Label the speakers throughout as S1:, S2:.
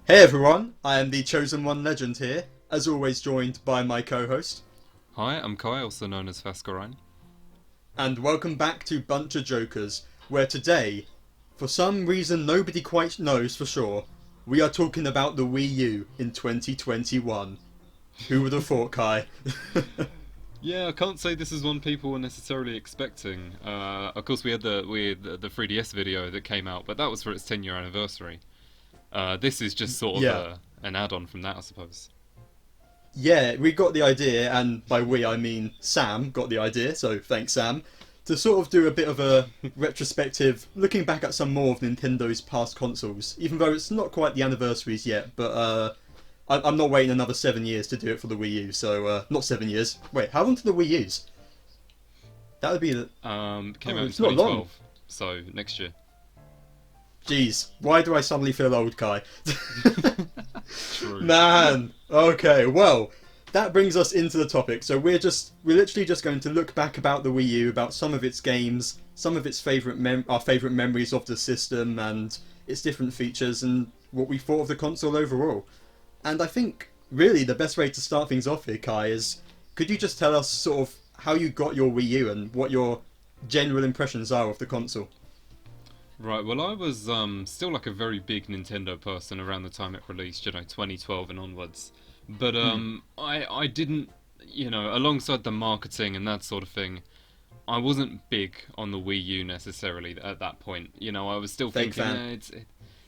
S1: Hey everyone, I am the Chosen One Legend here, as always joined by my co-host.
S2: Hi, I'm Kai, also known as Fascurreyn.
S1: And welcome back to BunchaJokahs, where today, for some reason nobody quite knows for sure, we are talking about the Wii U in 2021. Who would have thought, Kai?
S2: Yeah, I can't say this is one people were necessarily expecting. Of course, we had the 3DS video that came out, but that was for its 10-year anniversary. This is just sort of
S1: Yeah.
S2: an add-on from that, I suppose.
S1: Yeah, we got the idea, and by we I mean Sam got the idea, so thanks Sam, to sort of do a bit of a retrospective, looking back at some more of Nintendo's past consoles, even though it's not quite the anniversaries yet, but I'm not waiting another 7 years to do it for the Wii U, so not 7 years. Wait, how long did the Wii use? That would be the...
S2: Came
S1: Oh,
S2: out in
S1: it's not long.
S2: 2012, so next year.
S1: Jeez, why do I suddenly feel old, Kai?
S2: True.
S1: Man. Okay. Well, that brings us into the topic. So we're literally just going to look back about the Wii U, about some of its games, some of its our favorite memories of the system and its different features, and what we thought of the console overall. And I think really the best way to start things off here, Kai, is could you just tell us sort of how you got your Wii U and what your general impressions are of the console?
S2: Right, well, I was still like a very big Nintendo person around the time it released, 2012 and onwards. But I didn't, alongside the marketing and that sort of thing, I wasn't big on the Wii U necessarily at that point. I was still
S1: Fake
S2: thinking,
S1: fan.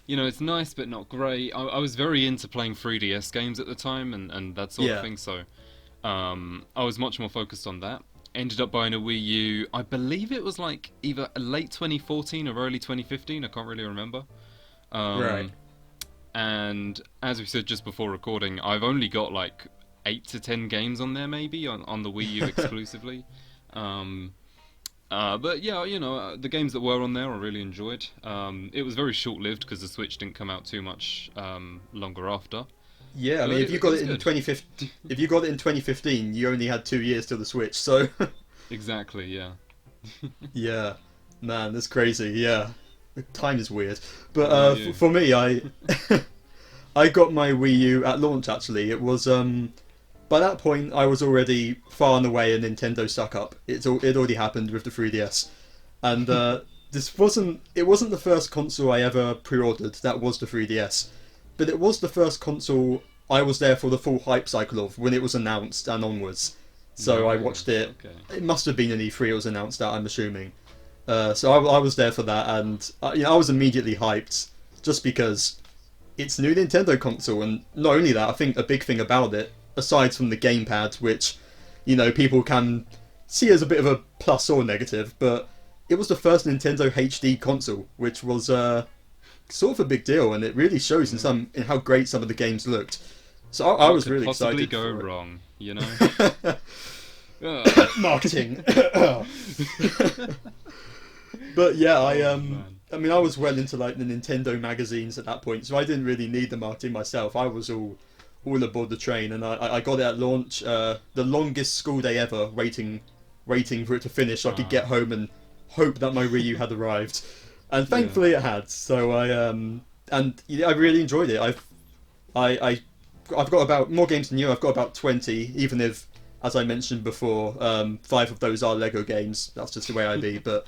S2: it's nice but not great. I was very into playing 3DS games at the time and that sort of
S1: Yeah.
S2: thing, so I was much more focused on that. Ended up buying a Wii U. I believe it was like either late 2014 or early 2015. I can't really remember.
S1: Right.
S2: Um, and as we said just before recording, I've only got like 8 to 10 games on there, maybe on the Wii U exclusively. Um, but yeah, the games that were on there I really enjoyed. It was very short-lived because the Switch didn't come out too much longer after.
S1: Yeah, I
S2: But
S1: mean, if you
S2: it
S1: got
S2: was
S1: it in
S2: good.
S1: 2015, if you got it in 2015, you only had 2 years till the Switch. So,
S2: Exactly, yeah.
S1: yeah, man, that's crazy. Yeah, time is weird. But
S2: What about you?
S1: for me, I I got my Wii U at launch. Actually, it was by that point I was already far and away a Nintendo suck up. It already happened with the 3DS, and this wasn't it wasn't the first console I ever pre-ordered. That was the 3DS, but it was the first console I was there for the full hype cycle of when it was announced and onwards. So I watched
S2: Nice,
S1: it.
S2: okay.
S1: It must have been an E3 it was announced at, I'm assuming. So I was there for that, and I was immediately hyped just because it's a new Nintendo console, and not only that, I think a big thing about it, aside from the gamepad, which people can see as a bit of a plus or negative, but it was the first Nintendo HD console, which was sort of a big deal, and it really shows
S2: Yeah.
S1: in how great some of the games looked. So I
S2: What
S1: was
S2: could
S1: really
S2: possibly
S1: excited
S2: go
S1: for
S2: wrong,
S1: it.
S2: Ugh.
S1: Marketing. But yeah,
S2: Oh man.
S1: I mean I was well into like the Nintendo magazines at that point, so I didn't really need the marketing myself. I was all aboard the train, and I got it at launch, the longest school day ever, waiting for it to finish so I could get
S2: Ah,
S1: home and hope that my Wii U had arrived. And
S2: yeah.
S1: thankfully it had. So and yeah, I really enjoyed it. I, I I've got about more games than you. I've got about 20, even if, as I mentioned before, five of those are Lego games. That's just the way I be. But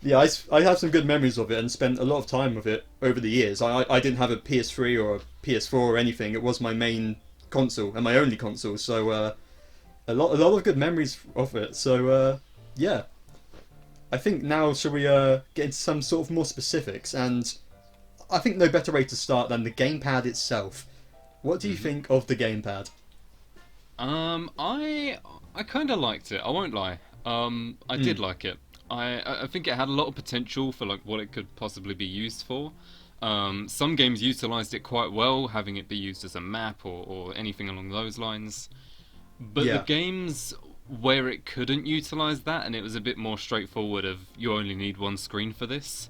S1: yeah, I have some good memories of it and spent a lot of time with it over the years. I didn't have a PS3 or a PS4 or anything. It was my main console and my only console. So a lot of good memories of it. So yeah, I think now shall we get into some sort of more specifics, and I think no better way to start than the gamepad itself. What do you
S2: hmm
S1: think of the gamepad?
S2: I kind of liked it. I won't lie. I
S1: Hmm.
S2: did like it. I think it had a lot of potential for like what it could possibly be used for. Some games utilized it quite well, having it be used as a map or anything along those lines. But the
S1: Yeah,
S2: games where it couldn't utilize that, and it was a bit more straightforward of you only need one screen for this,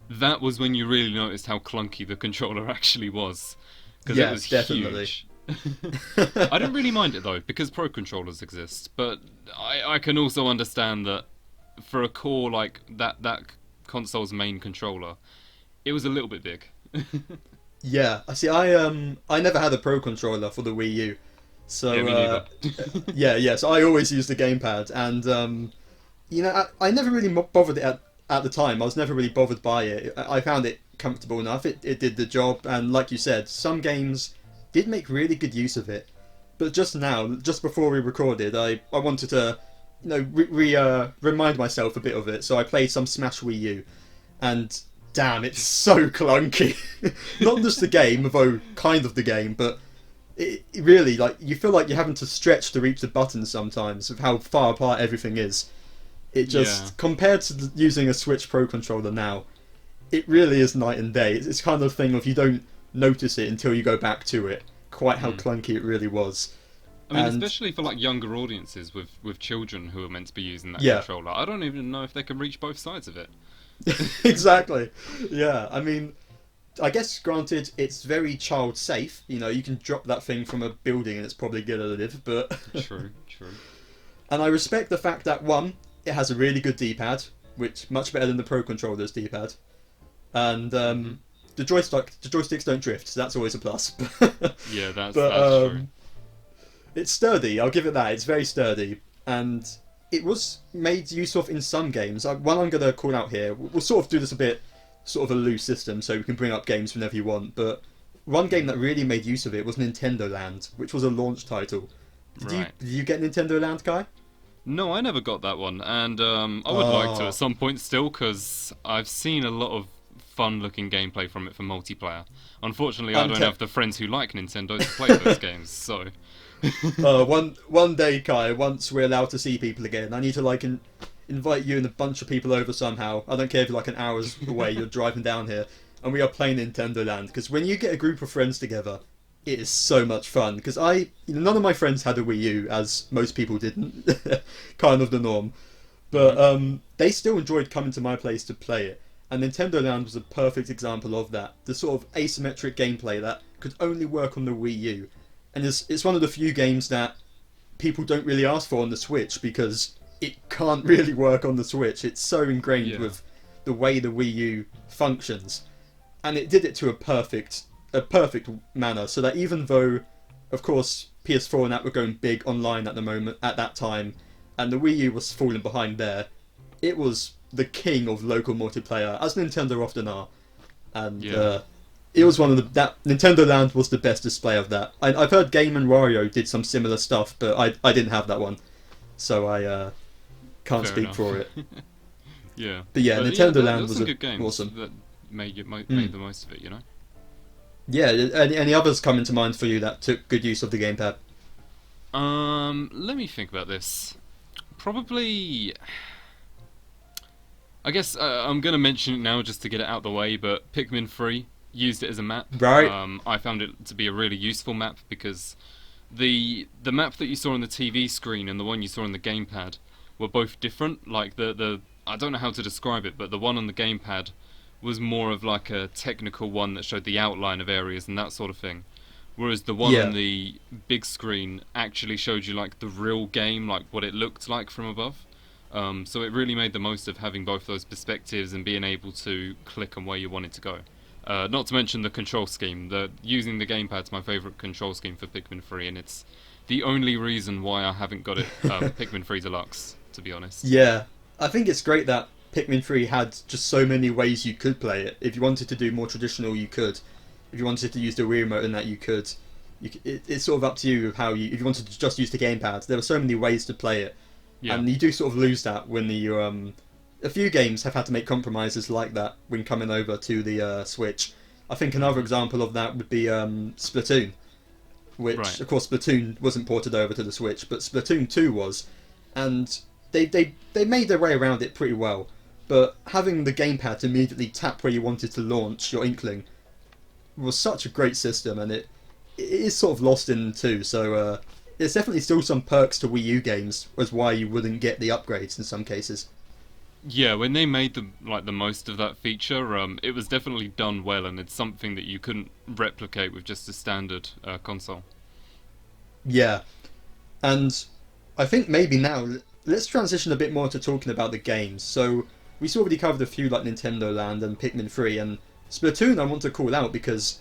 S2: that was when you really noticed how clunky the controller actually was, because it
S1: yeah,
S2: was
S1: definitely.
S2: huge. I didn't really mind it though, because pro controllers exist, but I can also understand that for a core like that console's main controller, it was a little bit big.
S1: Yeah, I see. I never had a Pro controller for the Wii U,
S2: Yeah,
S1: so
S2: me neither.
S1: yeah. So I always used the gamepad, and I never really bothered it at the time. I was never really bothered by it. I found it comfortable enough. It did the job, and like you said, some games did make really good use of it. But just now, just before we recorded, I wanted to, remind myself a bit of it. So I played some Smash Wii U, and damn, it's so clunky. Not just the game, although kind of the game, but it really, like, you feel like you're having to stretch to reach the buttons sometimes of how far apart everything is. It just,
S2: Yeah.
S1: compared to using a Switch Pro controller now, it really is night and day. It's kind of thing of you don't notice it until you go back to it, quite how
S2: Mm.
S1: clunky it really was.
S2: I mean,
S1: And
S2: especially for like younger audiences with children who are meant to be using that
S1: yeah,
S2: controller. I don't even know if they can reach both sides of it.
S1: exactly. Yeah, I mean, I guess granted, it's very child safe. You can drop that thing from a building and it's probably gonna live. But
S2: True, true.
S1: and I respect the fact that one, it has a really good D-pad, which much better than the Pro controller's D-pad, and
S2: Hmm.
S1: the joysticks don't drift, so that's always a plus.
S2: Yeah,
S1: But
S2: that's true.
S1: it's sturdy. I'll give it that. It's very sturdy, and it was made use of in some games. One I'm going to call out here. We'll sort of do this a bit, sort of a loose system, so we can bring up games whenever you want. But one game that really made use of it was Nintendo Land, which was a launch title. Did you
S2: Right.
S1: did you get Nintendo Land, Kai?
S2: No, I never got that one, and I would like to
S1: Oh,
S2: at some point still, because I've seen a lot of fun-looking gameplay from it for multiplayer. Unfortunately, I
S1: I'm
S2: don't
S1: te-
S2: have the friends who like Nintendo to play those games, so
S1: one day, Kai. Once we're allowed to see people again, I need to invite you and a bunch of people over somehow. I don't care if you're like an hour's away. You're driving down here, and we are playing Nintendo Land. Because when you get a group of friends together, it is so much fun. Because none of my friends had a Wii U, as most people didn't. Kind of the norm, but
S2: Mhm.
S1: they still enjoyed coming to my place to play it. And Nintendo Land was a perfect example of that. The sort of asymmetric gameplay that could only work on the Wii U, and it's one of the few games that people don't really ask for on the Switch because it can't really work on the Switch. It's so ingrained
S2: Yeah.
S1: with the way the Wii U functions, and it did it to a perfect manner. So that even though, of course, PS4 and that were going big online at the moment at that time, and the Wii U was falling behind there, it was the king of local multiplayer, as Nintendo often are, and
S2: Yeah.
S1: it was one of that Nintendo Land was the best display of that. I've heard Game and Wario did some similar stuff, but I didn't have that one, so I can't
S2: Fair
S1: speak
S2: enough.
S1: for it.
S2: Yeah,
S1: But yeah,
S2: but yeah,
S1: Nintendo
S2: there
S1: Land
S2: were
S1: was
S2: some good games
S1: awesome.
S2: that made
S1: Mm.
S2: the most of it. You know.
S1: Yeah, any others come into mind for you that took good use of the gamepad?
S2: Let me think about this. Probably, I guess I'm gonna mention it now just to get it out the way. But Pikmin 3 used it as a map.
S1: Right?
S2: I found it to be a really useful map because the map that you saw on the TV screen and the one you saw on the gamepad were both different. Like the I don't know how to describe it, but the one on the gamepad was more of like a technical one that showed the outline of areas and that sort of thing. Whereas the one on
S1: Yeah.
S2: the big screen actually showed you like the real game, like what it looked like from above. So it really made the most of having both those perspectives and being able to click on where you wanted to go. Not to mention the control scheme. Using the gamepad's my favourite control scheme for Pikmin 3, and it's the only reason why I haven't got it Pikmin 3 Deluxe, to be honest.
S1: Yeah, I think it's great that Pikmin 3 had just so many ways you could play it. If you wanted to do more traditional, you could. If you wanted to use the Wii remote and that, you could. It's sort of up to you of how you. If you wanted to just use the gamepad, there were so many ways to play it,
S2: Yeah.
S1: and you do sort of lose that when a few games have had to make compromises like that when coming over to the Switch. I think another example of that would be Splatoon, which
S2: Right.
S1: of course Splatoon wasn't ported over to the Switch, but Splatoon 2 was, and they made their way around it pretty well. But having the gamepad to immediately tap where you wanted to launch your Inkling was such a great system, and it is sort of lost in two. So there's definitely still some perks to Wii U games as why you wouldn't get the upgrades in some cases.
S2: Yeah, when they made the most of that feature, it was definitely done well, and it's something that you couldn't replicate with just a standard console.
S1: Yeah, and I think maybe now let's transition a bit more to talking about the games. So we already covered a few like Nintendo Land and Pikmin 3 and Splatoon. I want to call out because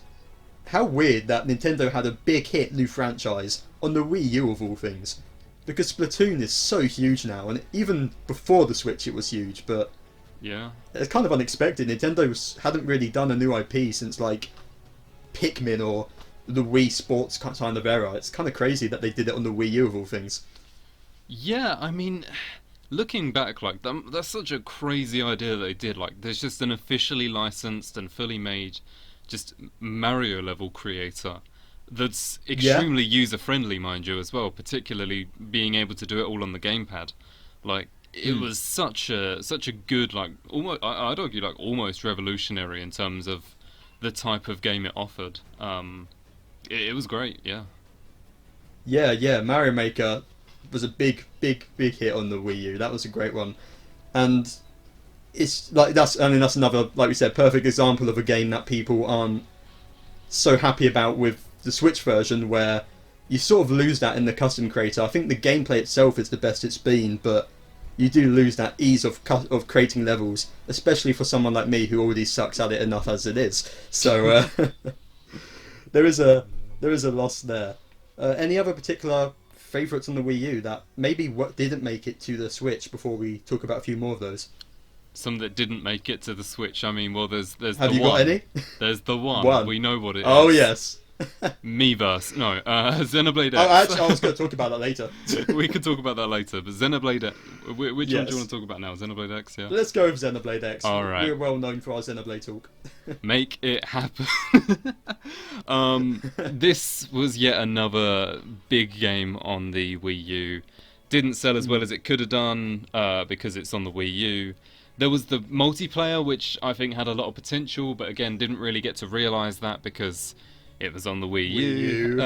S1: how weird that Nintendo had a big hit new franchise on the Wii U of all things. Because Splatoon is so huge now, and even before the Switch it was huge, but
S2: Yeah.
S1: it's kind of unexpected. Nintendo hadn't really done a new IP since like Pikmin or the Wii Sports kind of era. It's kind of crazy that they did it on the Wii U of all things.
S2: Yeah, I mean, looking back, like that's such a crazy idea they did. Like, there's just an officially licensed and fully made, just Mario level creator that's extremely user friendly, mind you, as well. Particularly being able to do it all on the gamepad. Like, it was such a good, like, almost I'd argue like almost revolutionary in terms of the type of game it offered. It was great, yeah.
S1: Yeah, Mario Maker was a big hit on the Wii U. That was a great one, and it's like that's another, like we said, perfect example of a game that people aren't so happy about with the Switch version, where you sort of lose that in the custom creator. I think the gameplay itself is the best it's been, but you do lose that ease of creating levels, especially for someone like me who already sucks at it enough as it is. So there is a loss there. Any other particular favourites on the Wii U that maybe didn't make it to the Switch before we talk about a few more of those?
S2: Some that didn't make it to the Switch. I mean, well, there's
S1: Have
S2: the
S1: you
S2: one.
S1: got any?
S2: There's the one.
S1: One.
S2: We know what it is.
S1: Oh yes.
S2: Miiverse. No, Xenoblade X.
S1: Oh, actually, I was going to talk about that later.
S2: We could talk about that later, but Xenoblade X. Which one do
S1: Yes.
S2: you want to talk about now? Xenoblade X, yeah?
S1: Let's go with Xenoblade X.
S2: All right.
S1: We're well known for our Xenoblade talk.
S2: Make it happen. This was yet another big game on the Wii U. Didn't sell as well as it could have done because it's on the Wii U. There was the multiplayer, which I think had a lot of potential, but again, didn't really get to realise that because it was on the Wii U.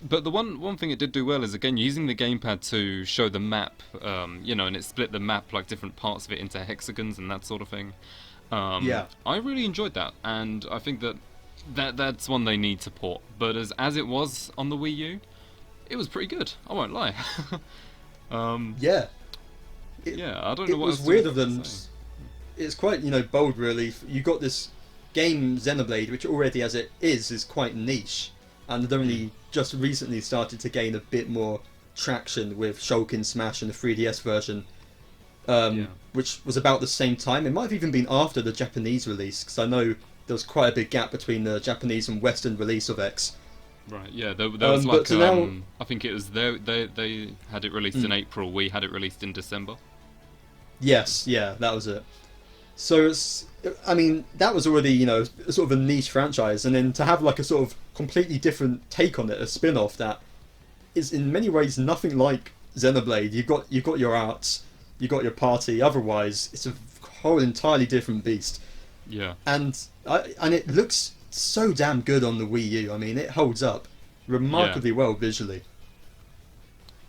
S2: But the one thing it did do well is, again, using the gamepad to show the map, and it split the map, like different parts of it into hexagons and that sort of thing. I really enjoyed that, and I think that's one they need to port. But as it was on the Wii U, it was pretty good. I won't lie.
S1: Yeah.
S2: I don't know
S1: It
S2: what
S1: was
S2: else
S1: weird
S2: to
S1: of them.
S2: say.
S1: It's quite, bold, really. You got this game Xenoblade, which already as it is quite niche, and had only just recently started to gain a bit more traction with Shulkin Smash and the 3DS version, which was about the same time. It might have even been after the Japanese release, because I know there was quite a big gap between the Japanese and Western release of X.
S2: Right, yeah, there was
S1: but so now-
S2: I think it was they had it released in April, we had it released in December.
S1: Yes, yeah, that was it. So that was already, sort of a niche franchise, and then to have like a sort of completely different take on it, a spin-off that is in many ways nothing like Xenoblade. You've got your arts, you've got your party. Otherwise, it's a whole entirely different beast.
S2: Yeah.
S1: And it looks so damn good on the Wii U. I mean, it holds up remarkably well visually.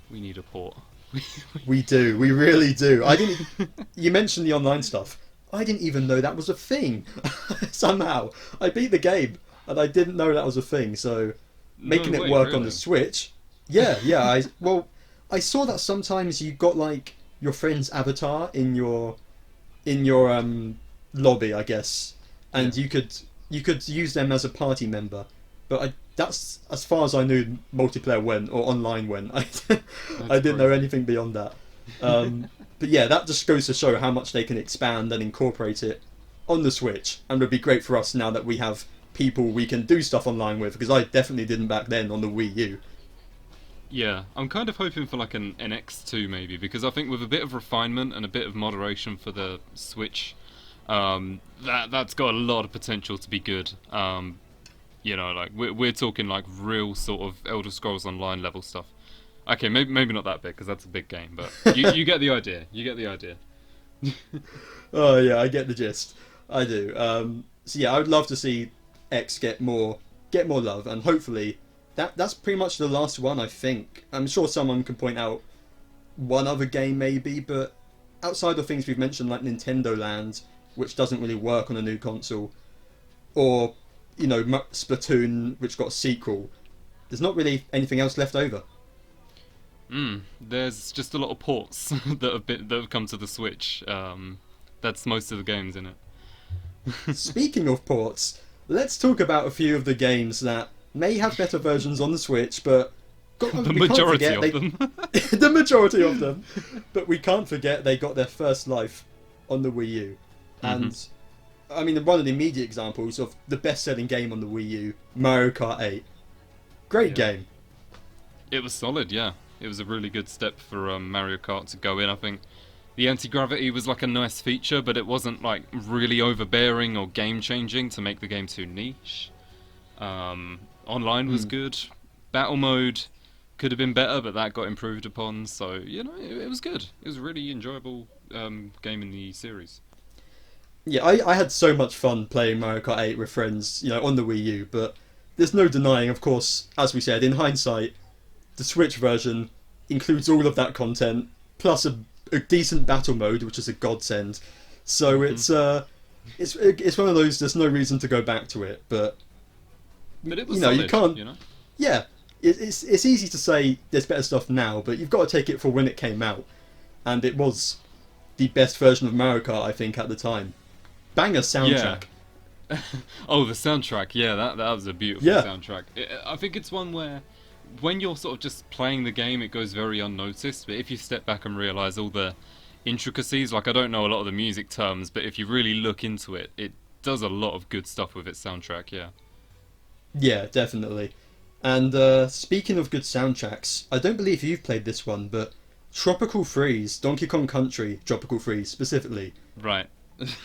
S2: We need a port.
S1: We do. We really do. You mentioned the online stuff. I didn't even know that was a thing. Somehow, I beat the game and I didn't know that was a thing. So, making it work on the Switch. Yeah. I saw that sometimes you got like your friend's avatar in your lobby, I guess, and you could use them as a party member. But that's as far as I knew multiplayer went, or online went. I didn't know anything beyond that. But yeah, that just goes to show how much they can expand and incorporate it on the Switch, and would be great for us now that we have people we can do stuff online with, because I definitely didn't back then on the Wii U.
S2: Yeah, I'm kind of hoping for like an X2 maybe, because I think with a bit of refinement and a bit of moderation for the Switch, that's got a lot of potential to be good. Like we're talking like real sort of Elder Scrolls Online level stuff. Okay, maybe not that big, because that's a big game, but you get the idea. You get the idea.
S1: Oh yeah, I get the gist. I do. So yeah, I would love to see X get more love, and hopefully that's pretty much the last one. I think. I'm sure someone can point out one other game maybe, but outside of things we've mentioned like Nintendo Land, which doesn't really work on a new console, or Splatoon, which got a sequel, there's not really anything else left over.
S2: There's just a lot of ports that have come to the Switch. That's most of the games in it.
S1: Speaking of ports, let's talk about a few of the games that may have better versions on the Switch, but
S2: The majority of them.
S1: the majority of them. But we can't forget they got their first life on the Wii U. And, I mean, one of the immediate examples of the best-selling game on the Wii U, Mario Kart 8. Great game.
S2: It was solid, yeah. It was a really good step for Mario Kart to go in, I think. The anti-gravity was like a nice feature, but it wasn't like really overbearing or game-changing to make the game too niche. Online was good. Battle mode could have been better, but that got improved upon. So, you know, it was good. It was a really enjoyable game in the series.
S1: Yeah, I had so much fun playing Mario Kart 8 with friends, you know, on the Wii U, but there's no denying, of course, as we said, in hindsight, the Switch version includes all of that content, plus a decent battle mode, which is a godsend. So it's one of those, there's no reason to go back to it, but
S2: it was
S1: you know,
S2: solid,
S1: you can't.
S2: You know?
S1: Yeah, it's easy to say there's better stuff now, but you've got to take it for when it came out, and it was the best version of Mario Kart, I think, at the time. Banger soundtrack.
S2: Yeah. Oh, the soundtrack, yeah, that was a beautiful soundtrack. I think it's one where, when you're sort of just playing the game, it goes very unnoticed, but if you step back and realise all the intricacies, like I don't know a lot of the music terms, but if you really look into it, it does a lot of good stuff with its soundtrack, yeah.
S1: Yeah, definitely. And speaking of good soundtracks, I don't believe you've played this one, but Tropical Freeze, Donkey Kong Country, Tropical Freeze specifically.
S2: Right.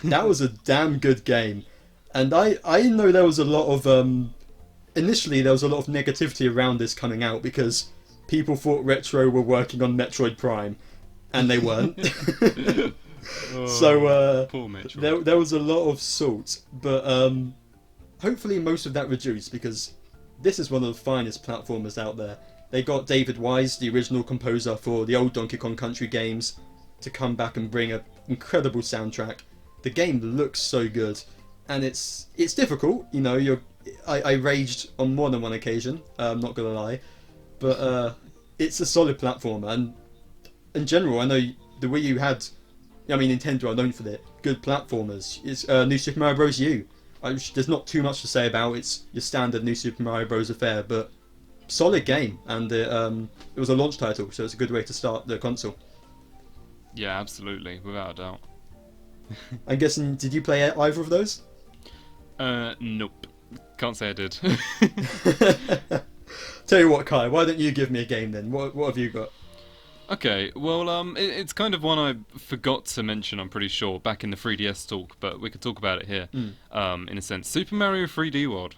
S1: That was a damn good game. And I know there was a lot of... initially, there was a lot of negativity around this coming out because people thought Retro were working on Metroid Prime, and they weren't. So
S2: poor Metroid.
S1: there was a lot of salt, but hopefully most of that reduced because this is one of the finest platformers out there. They got David Wise, the original composer for the old Donkey Kong Country games, to come back and bring an incredible soundtrack. The game looks so good, and it's difficult. You know, I raged on more than one occasion. I'm not gonna lie, but it's a solid platformer. And in general, I know the Wii U had, I mean, Nintendo are known for their good platformers. It's New Super Mario Bros. U. There's not too much to say about it's your standard New Super Mario Bros. Affair, but solid game, and it was a launch title, so it's a good way to start the console.
S2: Yeah, absolutely, without a doubt.
S1: I'm guessing, did you play either of those?
S2: Nope. Can't say I did.
S1: Tell you what, Kai, why don't you give me a game then? What have you got?
S2: Okay, well, it's kind of one I forgot to mention, I'm pretty sure, back in the 3DS talk, but we could talk about it here, in a sense. Super Mario 3D World.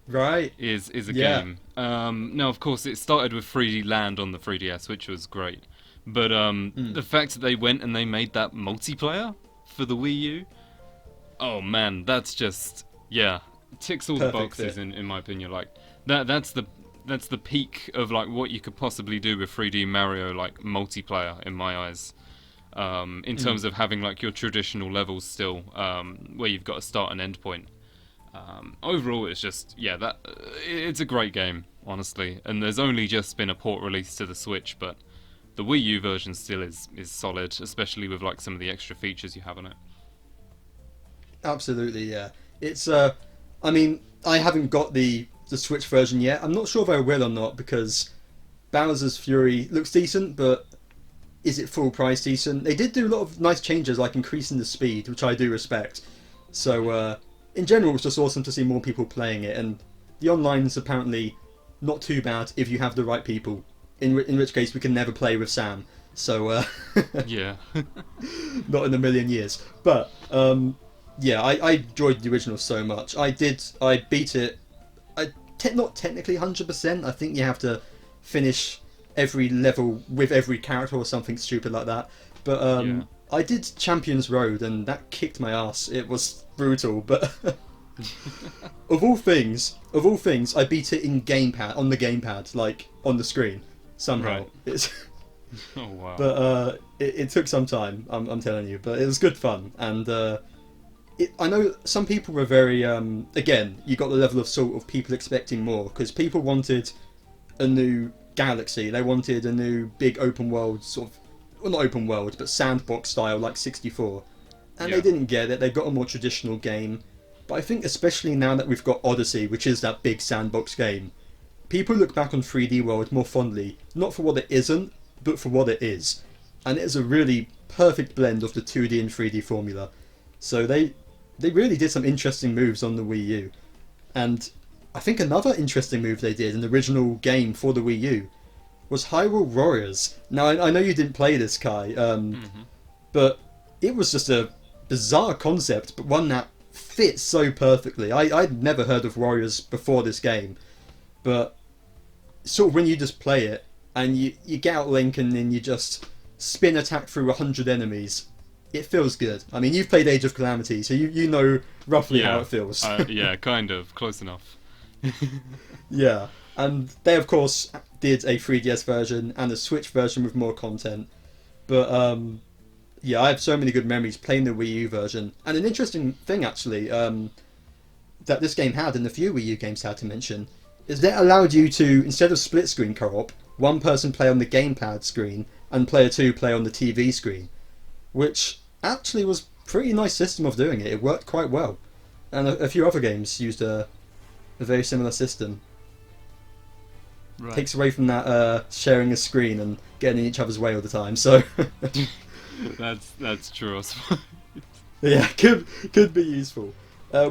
S1: Right.
S2: Is a game. Now, of course, it started with 3D Land on the 3DS, which was great. But the fact that they went and they made that multiplayer for the Wii U, oh man, that's just, ticks all the boxes in my opinion. Like that's the peak of like what you could possibly do with 3D Mario like multiplayer in my eyes. In terms of having like your traditional levels still, where you've got a start and end point. Overall, it's just it's a great game, honestly. And there's only just been a port release to the Switch, but the Wii U version still is solid, especially with like some of the extra features you have on it.
S1: Absolutely, yeah. It's I mean, I haven't got the Switch version yet. I'm not sure if I will or not because Bowser's Fury looks decent, but is it full price decent? They did do a lot of nice changes, like increasing the speed, which I do respect. So in general, it's just awesome to see more people playing it, and the online's apparently not too bad if you have the right people. In which case, we can never play with Sam. So
S2: yeah,
S1: not in a million years. But I enjoyed the original so much. I beat it. Not technically 100%. I think you have to finish every level with every character or something stupid like that. But I did Champions Road, and that kicked my ass. It was brutal, but of all things, I beat it in Gamepad, on the Gamepad, like on the screen somehow.
S2: Right.
S1: It's
S2: oh wow.
S1: But it took some time. I'm telling you, but it was good fun, and I know some people were very again, you got the level of sort of people expecting more because people wanted a new Galaxy. They wanted a new big open world sort of, well, not open world, but sandbox style like 64, and they didn't get it. They got a more traditional game. But I think especially now that we've got Odyssey, which is that big sandbox game, people look back on 3D World more fondly, not for what it isn't, but for what it is. And it is a really perfect blend of the 2D and 3D formula. So they really did some interesting moves on the Wii U. And I think another interesting move they did in the original game for the Wii U was Hyrule Warriors. Now, I know you didn't play this, Kai, but it was just a bizarre concept, but one that fits so perfectly. I'd never heard of Warriors before this game, but sort of when you just play it, and you get out Link and then you just spin attack through 100 enemies, it feels good. I mean, you've played Age of Calamity, so you know roughly how it feels.
S2: Yeah, kind of. Close enough.
S1: Yeah, and they of course did a 3DS version and a Switch version with more content. But yeah, I have so many good memories playing the Wii U version. And an interesting thing actually that this game had, and a few Wii U games had to mention, is that it allowed you to, instead of split screen co-op, one person play on the gamepad screen and player two play on the TV screen, which actually was a pretty nice system of doing it. It worked quite well. And a few other games used a very similar system. Right. Takes away from that sharing a screen and getting in each other's way all the time. So
S2: that's true, I suppose.
S1: Yeah, could be useful.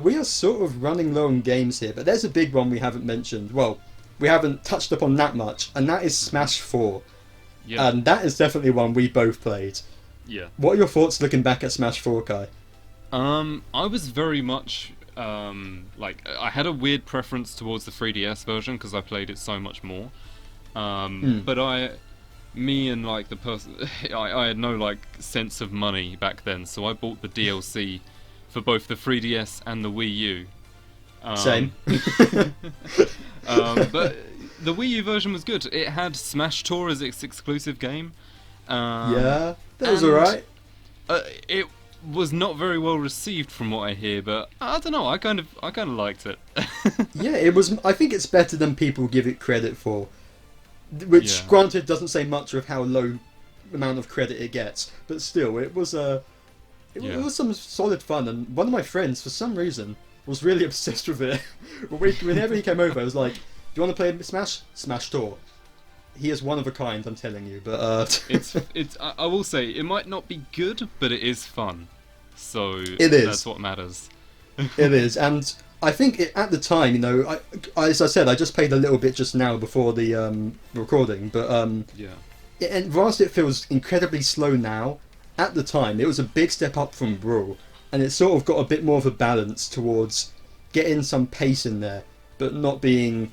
S1: We are sort of running low on games here, but there's a big one we haven't mentioned. Well, we haven't touched upon that much, and that is Smash 4. Yeah. And that is definitely one we both played.
S2: Yeah.
S1: What are your thoughts looking back at Smash 4, Kai?
S2: I was very much I had a weird preference towards the 3DS version because I played it so much more. But me and like the person, I had no like sense of money back then, so I bought the DLC for both the 3DS and the Wii U.
S1: Same.
S2: But the Wii U version was good. It had Smash Tour as its exclusive game.
S1: Yeah, that was alright.
S2: It was not very well received from what I hear, but I don't know. I kind of liked it.
S1: Yeah, it was. I think it's better than people give it credit for. Which, granted, doesn't say much of how low amount of credit it gets, but still, it was it was some solid fun. And one of my friends, for some reason, was really obsessed with it. Whenever he came over, I was like, "Do you want to play Smash? Smash Tour." He is one of a kind, I'm telling you. But
S2: it's. I will say it might not be good, but it is fun. So
S1: it is.
S2: That's what matters.
S1: It is, and I think at the time, you know, as I said, I just played a little bit just now before the recording, but and whilst it feels incredibly slow now, at the time it was a big step up from Brawl, and it sort of got a bit more of a balance towards getting some pace in there, but not being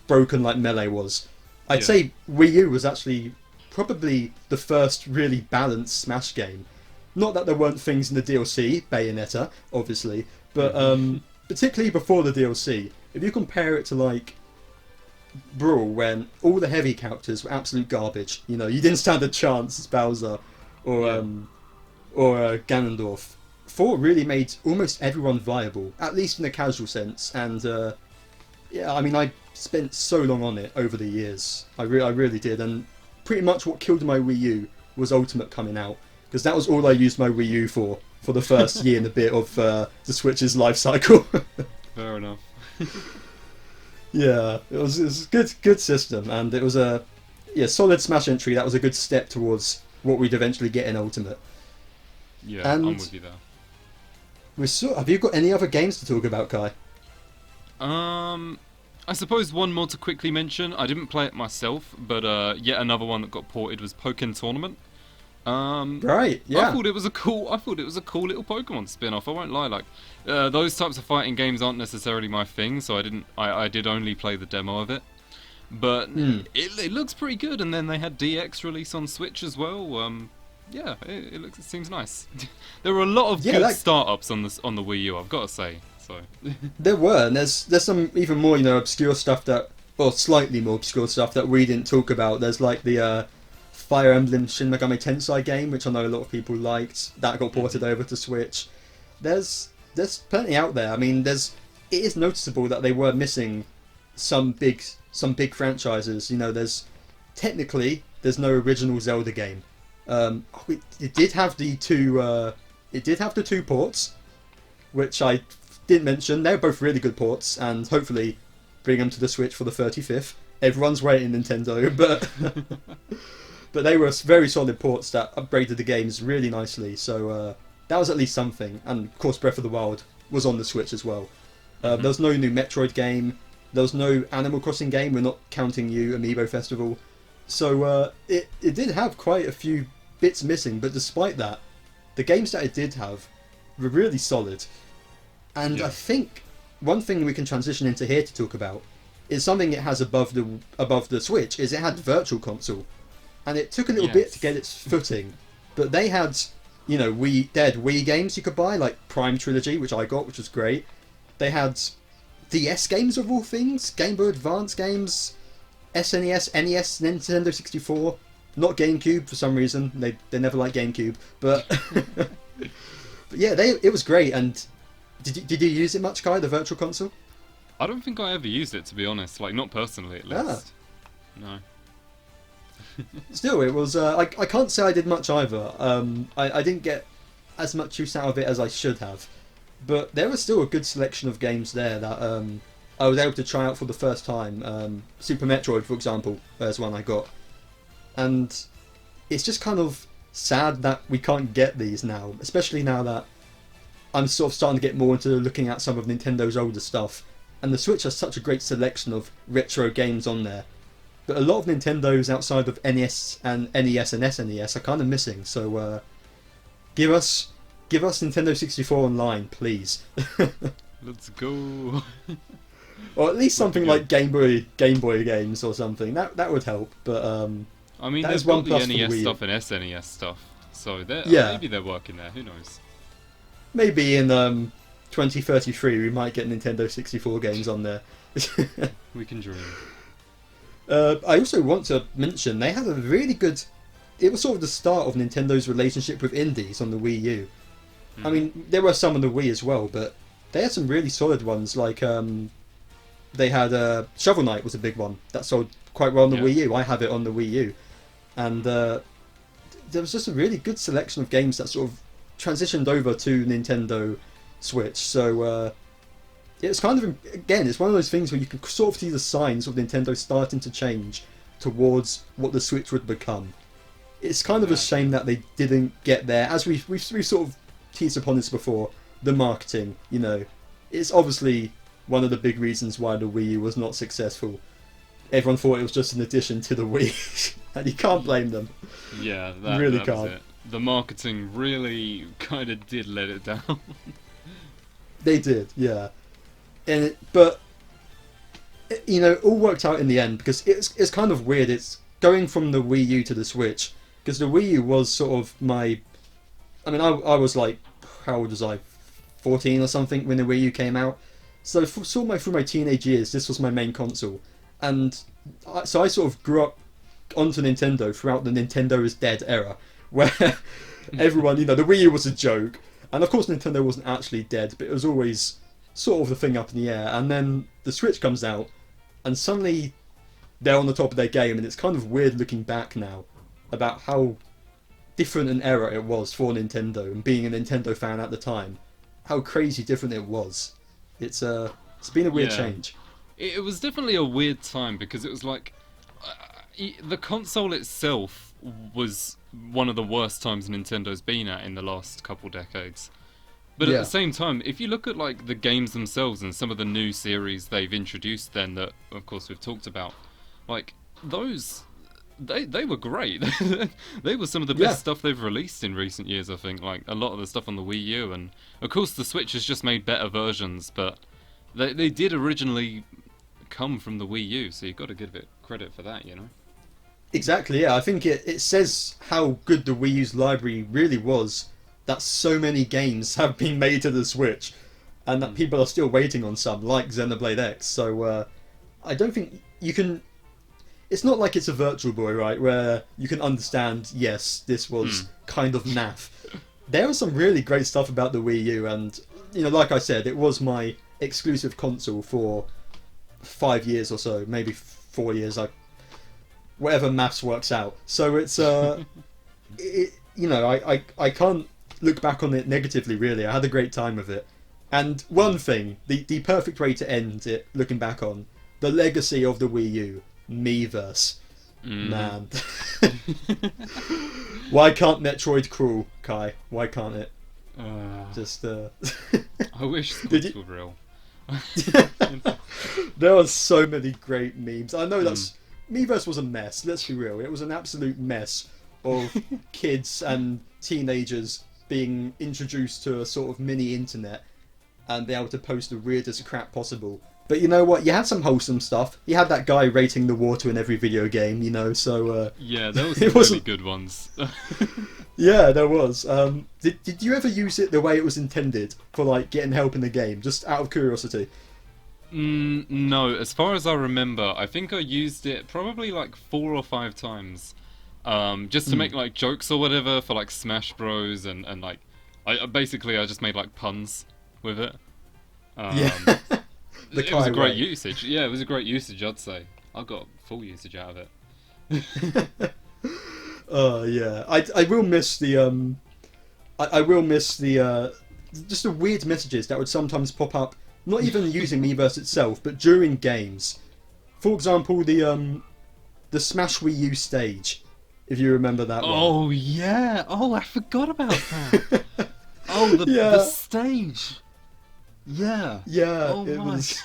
S1: broken like Melee was. I'd say Wii U was actually probably the first really balanced Smash game. Not that there weren't things in the DLC, Bayonetta, obviously, but particularly before the DLC, if you compare it to like Brawl, when all the heavy characters were absolute garbage, you know, you didn't stand a chance as Bowser or Ganondorf. 4 really made almost everyone viable, at least in a casual sense, and yeah, I mean, I spent so long on it over the years. I really did, and pretty much what killed my Wii U was Ultimate coming out, because that was all I used my Wii U for the first year and a bit of the Switch's life cycle.
S2: Fair enough.
S1: Yeah, it was a good system, and it was a solid Smash entry. That was a good step towards what we'd eventually get in Ultimate.
S2: Yeah, and I'm with you there.
S1: Have you got any other games to talk about, Kai?
S2: I suppose one more to quickly mention. I didn't play it myself, but yet another one that got ported was Pokken Tournament.
S1: Right, yeah.
S2: I thought it was a cool little Pokemon spin-off. I won't lie, like those types of fighting games aren't necessarily my thing, so I did only play the demo of it. But it looks pretty good, and then they had DX release on Switch as well. Yeah, it seems nice. There were a lot of good startups on the Wii U, I've got to say. So
S1: there were, and there's some even more, you know, obscure stuff or slightly more obscure stuff that we didn't talk about. There's like the Fire Emblem Shin Megami Tensei game, which I know a lot of people liked. That got ported over to Switch. There's plenty out there. I mean, it is noticeable that they were missing some big franchises. You know, there's no original Zelda game. It did have the two ports, which I didn't mention, they're both really good ports, and hopefully bring them to the Switch for the 35th. Everyone's waiting, Nintendo, but but they were very solid ports that upgraded the games really nicely. So that was at least something. And of course, Breath of the Wild was on the Switch as well. There was no new Metroid game. There was no Animal Crossing game. We're not counting you, Amiibo Festival. So it did have quite a few bits missing, but despite that, the games that it did have were really solid. And I think one thing we can transition into here to talk about is something it has above the Switch, is it had Virtual Console. And it took a little bit to get its footing, but they had, they had Wii games you could buy, like Prime Trilogy, which I got, which was great. They had DS games of all things, Game Boy Advance games, SNES, NES, Nintendo 64, not GameCube for some reason. They never liked GameCube, but but yeah, it was great. And did you use it much, Kai, the Virtual Console?
S2: I don't think I ever used it, to be honest. Like, not personally, at least. No.
S1: Still, it was. I can't say I did much either. I didn't get as much use out of it as I should have, but there was still a good selection of games there that I was able to try out for the first time. Super Metroid, for example, is one I got, and it's just kind of sad that we can't get these now, especially now that I'm sort of starting to get more into looking at some of Nintendo's older stuff, and the Switch has such a great selection of retro games on there. But a lot of Nintendos outside of NES and SNES are kind of missing. So give us Nintendo 64 Online, please.
S2: Let's go.
S1: Or at least something like Game Boy games or something. That would help. But
S2: I mean, there's
S1: one
S2: got the
S1: plus for
S2: NES
S1: Wii.
S2: Stuff and SNES stuff, so maybe they're working there. Who knows?
S1: Maybe in 2033 we might get Nintendo 64 games on there.
S2: We can dream.
S1: I also want to mention they had a really good. It was sort of the start of Nintendo's relationship with indies on the Wii U. I mean, there were some on the Wii as well, but they had some really solid ones. Like they had Shovel Knight was a big one that sold quite well on the Wii U. I have it on the Wii U, and there was just a really good selection of games that sort of transitioned over to Nintendo Switch. So it's kind of, again, it's one of those things where you can sort of see the signs of Nintendo starting to change towards what the Switch would become. It's kind of a shame that they didn't get there. As we've sort of teased upon this before, the marketing, it's obviously one of the big reasons why the Wii U was not successful. Everyone thought it was just an addition to the Wii, and you can't blame them.
S2: Yeah,
S1: really
S2: that
S1: can't.
S2: was it. The marketing really kind of did let it down.
S1: They did, yeah. But it all worked out in the end, because it's kind of weird. It's going from the Wii U to the Switch, because the Wii U was sort of I was like, how old was I? 14 or something when the Wii U came out. So through my teenage years, this was my main console, and so I sort of grew up onto Nintendo throughout the Nintendo is dead era, where everyone, the Wii U was a joke, and of course Nintendo wasn't actually dead, but it was always sort of the thing up in the air. And then the Switch comes out, and suddenly they're on the top of their game, and it's kind of weird looking back now about how different an era it was for Nintendo, and being a Nintendo fan at the time, how crazy different it was. It's been a weird change.
S2: It was definitely a weird time, because it was like the console itself was one of the worst times Nintendo's been at in the last couple decades. But at the same time, if you look at like the games themselves and some of the new series they've introduced then that of course we've talked about, like those they were great. They were some of the best stuff they've released in recent years, I think. Like a lot of the stuff on the Wii U, and of course the Switch has just made better versions, but they did originally come from the Wii U, so you've got to give it credit for that,
S1: Exactly, yeah. I think it says how good the Wii U's library really was, that so many games have been made to the Switch, and that people are still waiting on some, like Xenoblade X. So I don't think you can. It's not like it's a Virtual Boy, right, where you can understand, yes, this was kind of naff. There was some really great stuff about the Wii U, and like I said, it was my exclusive console for 5 years or so, maybe 4 years, whatever maths works out. So it's I can't look back on it negatively, really. I had a great time with it. And one thing, the perfect way to end it, looking back on, the legacy of the Wii U, Miiverse. Man. Why can't Metroid crawl, Kai? Why can't it? Just,
S2: I wish squids were real.
S1: There are so many great memes. I know Miiverse was a mess, let's be real. It was an absolute mess of kids and teenagers being introduced to a sort of mini internet and be able to post the weirdest crap possible. But you know what? You had some wholesome stuff. You had that guy rating the water in every video game, you know, so...
S2: yeah, there was some really good ones.
S1: Yeah, there was. Did you ever use it the way it was intended for, like, getting help in the game, just out of curiosity?
S2: No, as far as I remember, I think I used it probably like 4 or 5 times. Just to make, like, jokes or whatever for, like, Smash Bros. And like... I just made, like, puns with it.
S1: Yeah.
S2: It was a great usage. Yeah, it was a great usage, I'd say. I got full usage out of it.
S1: Oh yeah, I will miss the I will miss the just the weird messages that would sometimes pop up. Not even using Miiverse itself, but during games. For example, the Smash Wii U stage, if you remember that one.
S2: Oh yeah. Oh, I forgot about that. Oh, the stage. Yeah.
S1: Yeah,
S2: oh
S1: it
S2: my.
S1: was.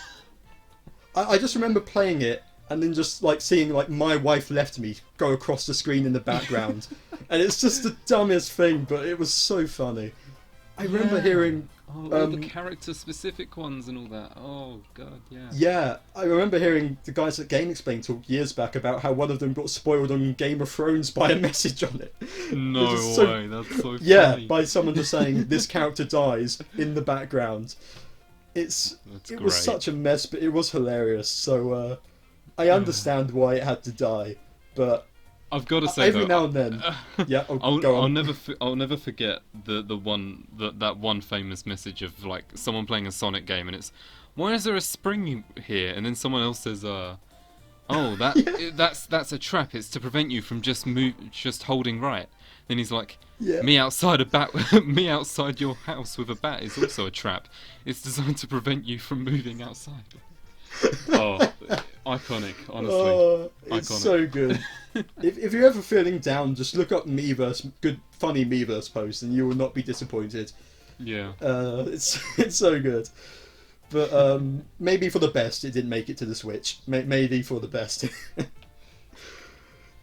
S1: I just remember playing it and then just like seeing like My Wife Left Me go across the screen in the background, and it's just the dumbest thing, but it was so funny. I remember hearing
S2: all the character-specific ones and all that. Oh god, yeah.
S1: Yeah, I remember hearing the guys at Game Explain talk years back about how one of them got spoiled on Game of Thrones by a message on it.
S2: No way, that's so funny.
S1: Yeah, by someone just saying this character dies in the background. It was such a mess, but it was hilarious. So I understand why it had to die, but
S2: I've got to say
S1: every now and then, yeah. Go on.
S2: I'll never forget that one famous message of like someone playing a Sonic game, and it's, why is there a spring here? And then someone else says, oh, that's a trap. It's to prevent you from just holding right. Then he's like, me outside me outside your house with a bat is also a trap. It's designed to prevent you from moving outside. Oh, iconic, honestly.
S1: Oh, it's
S2: iconic.
S1: So good. If you're ever feeling down, just look up Miiverse, good, funny Miiverse posts, and you will not be disappointed.
S2: Yeah.
S1: It's so good. But maybe for the best, it didn't make it to the Switch. Maybe for the best.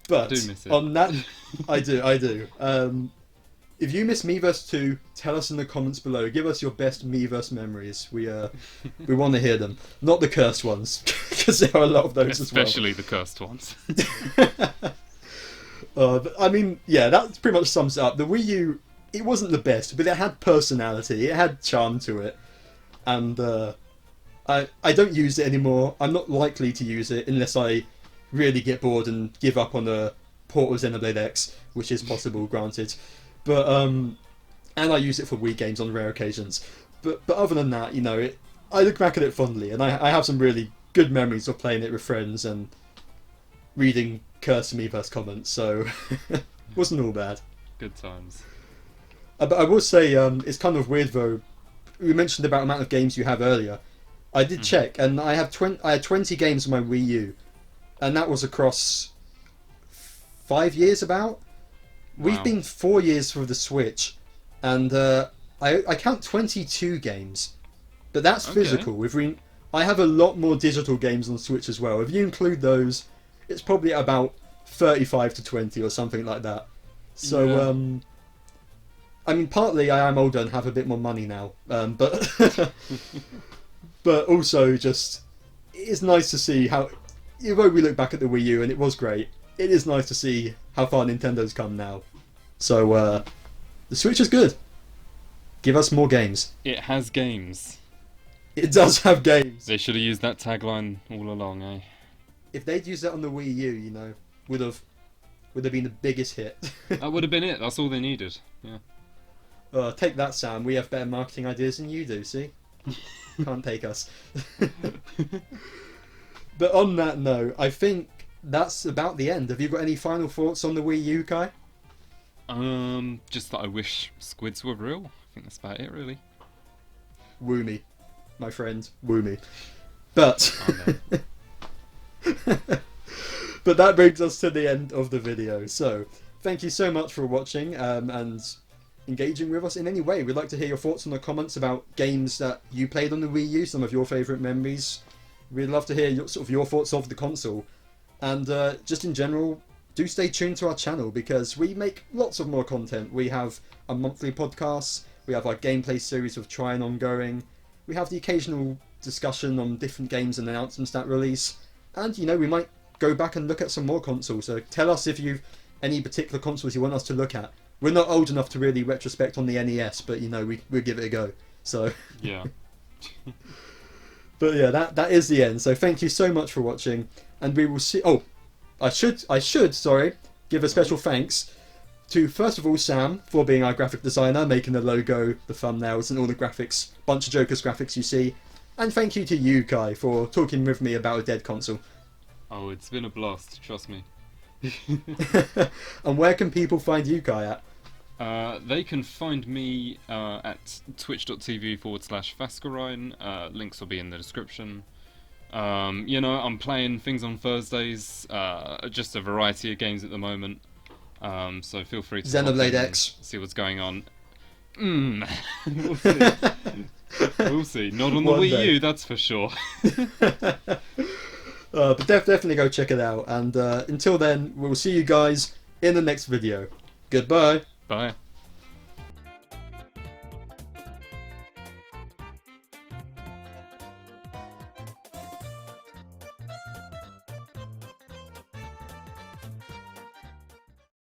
S1: But
S2: I do miss it.
S1: On that, I do. If you miss Miiverse 2, tell us in the comments below. Give us your best Miiverse memories. We want to hear them. Not the cursed ones, because there are a lot of those
S2: Especially
S1: as well.
S2: the cursed ones.
S1: But, I mean, yeah, that pretty much sums it up. The Wii U, it wasn't the best, but it had personality. It had charm to it. And I don't use it anymore. I'm not likely to use it unless I really get bored and give up on a port of Xenoblade X, which is possible, granted. But and I use it for Wii games on rare occasions. But other than that, you know, I look back at it fondly, and I have some really good memories of playing it with friends and reading cursed Miiverse comments. So wasn't all bad.
S2: Good times.
S1: But I will say it's kind of weird though. We mentioned about the amount of games you have earlier. I did check, and I had 20 games on my Wii U, and that was across 5 years about.
S2: Wow.
S1: We've been 4 years for the Switch, and I count 22 games, but that's physical. I have a lot more digital games on the Switch as well. If you include those, it's probably about 35 to 20 or something like that. So, I mean, partly I am older and have a bit more money now, but but also just it's nice to see how, although we look back at the Wii U and it was great, it is nice to see how far Nintendo's come now. So the Switch is good. Give us more games.
S2: It has games.
S1: It does have games.
S2: They should have used that tagline all along, eh?
S1: If they'd used that on the Wii U, you know, would have been the biggest hit.
S2: That would have been it. That's all they needed. Yeah.
S1: Take that, Sam. We have better marketing ideas than you do, see? Can't take us. But on that note, I think that's about the end. Have you got any final thoughts on the Wii U, Kai?
S2: Just that I wish squids were real. I think that's about it, really.
S1: woo me, my friend, woo me. But but that brings us to the end of the video. So thank you so much for watching and engaging with us in any way. We'd like to hear your thoughts in the comments about games that you played on the Wii U, some of your favourite memories. We'd love to hear your thoughts of the console. And just in general, do stay tuned to our channel because we make lots of more content. We have a monthly podcast, we have our gameplay series with Trine ongoing, we have the occasional discussion on different games and announcements that release, and we might go back and look at some more consoles. So tell us if you've any particular consoles you want us to look at. We're not old enough to really retrospect on the NES, but we'll give it a go. So
S2: yeah.
S1: But yeah, that is the end. So thank you so much for watching, and we will see. Oh, I should give a special thanks to, first of all, Sam for being our graphic designer, making the logo, the thumbnails, and all the graphics, BunchaJokahs graphics you see. And thank you to you, Kai, for talking with me about a dead console.
S2: Oh, it's been a blast, trust me.
S1: And where can people find you, Kai, at?
S2: They can find me at twitch.tv/Fascurreyn. Links will be in the description. I'm playing things on Thursdays, just a variety of games at the moment. So feel free to
S1: Xenoblade X.
S2: See what's going on. We'll see. We'll see. Not on the Wii U, that's for sure.
S1: But definitely go check it out. And until then, we'll see you guys in the next video. Goodbye.
S2: Bye.